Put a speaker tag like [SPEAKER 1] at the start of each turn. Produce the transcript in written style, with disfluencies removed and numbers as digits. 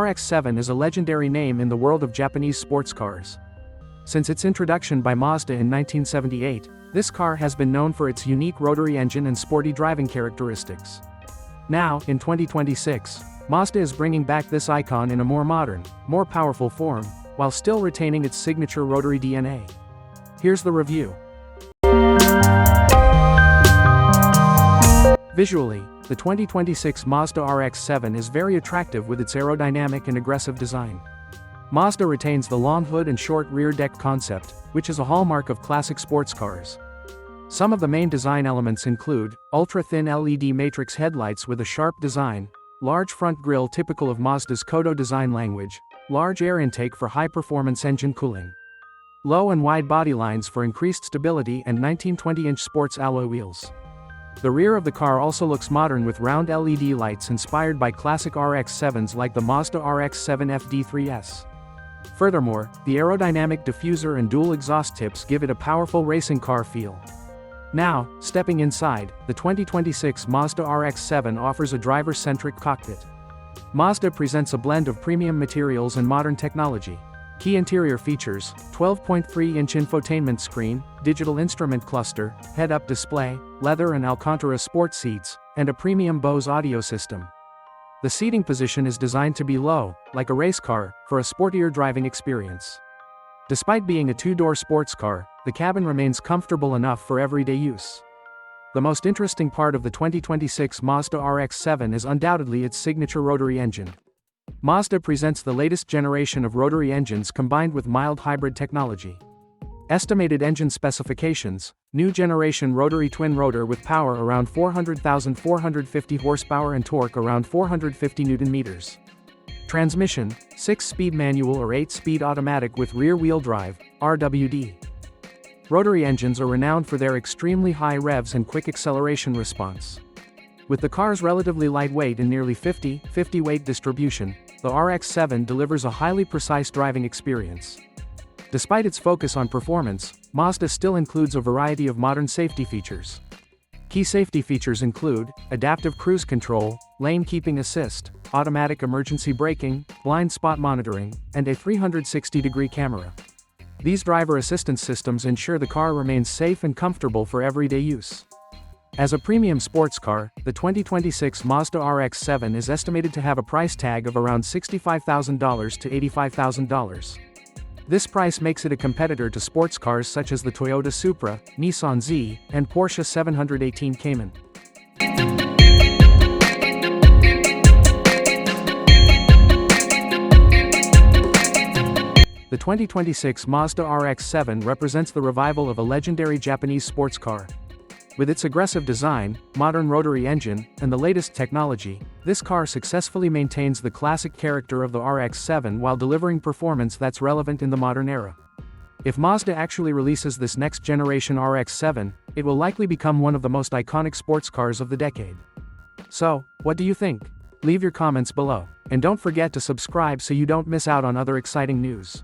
[SPEAKER 1] RX-7 is a legendary name in the world of Japanese sports cars. Since its introduction by Mazda in 1978, this car has been known for its unique rotary engine and sporty driving characteristics. Now, in 2026, Mazda is bringing back this icon in a more modern, more powerful form, while still retaining its signature rotary DNA. Here's the review. Visually, the 2026 Mazda RX-7 is very attractive with its aerodynamic and aggressive design. Mazda retains the long hood and short rear deck concept, which is a hallmark of classic sports cars. Some of the main design elements include ultra-thin LED matrix headlights with a sharp design, large front grille typical of Mazda's Kodo design language, large air intake for high-performance engine cooling, low and wide body lines for increased stability, and 19-20-inch sports alloy wheels. The rear of the car also looks modern with round LED lights inspired by classic RX-7s like the Mazda RX-7 FD3S. Furthermore, the aerodynamic diffuser and dual exhaust tips give it a powerful racing car feel. Now, stepping inside, the 2026 Mazda RX-7 offers a driver-centric cockpit. Mazda presents a blend of premium materials and modern technology. Key interior features: 12.3-inch infotainment screen, digital instrument cluster, head-up display, leather and Alcantara sport seats, and a premium Bose audio system. The seating position is designed to be low, like a race car, for a sportier driving experience. Despite being a two-door sports car, the cabin remains comfortable enough for everyday use. The most interesting part of the 2026 Mazda RX-7 is undoubtedly its signature rotary engine. Mazda presents the latest generation of rotary engines combined with mild hybrid technology. Estimated engine specifications: new generation rotary twin rotor with power around 450 horsepower and torque around 450 Nm. Transmission: 6-speed manual or 8-speed automatic with rear-wheel drive, RWD. Rotary engines are renowned for their extremely high revs and quick acceleration response. With the car's relatively lightweight and nearly 50/50 weight distribution, the RX-7 delivers a highly precise driving experience. Despite its focus on performance, Mazda still includes a variety of modern safety features. Key safety features include adaptive cruise control, lane keeping assist, automatic emergency braking, blind spot monitoring, and a 360-degree camera. These driver assistance systems ensure the car remains safe and comfortable for everyday use. As a premium sports car, the 2026 Mazda RX-7 is estimated to have a price tag of around $65,000 to $85,000. This price makes it a competitor to sports cars such as the Toyota Supra, Nissan Z, and Porsche 718 Cayman. The 2026 Mazda RX-7 represents the revival of a legendary Japanese sports car. With its aggressive design, modern rotary engine, and the latest technology, this car successfully maintains the classic character of the RX-7 while delivering performance that's relevant in the modern era. If Mazda actually releases this next-generation RX-7, it will likely become one of the most iconic sports cars of the decade. So, what do you think? Leave your comments below. And don't forget to subscribe so you don't miss out on other exciting news.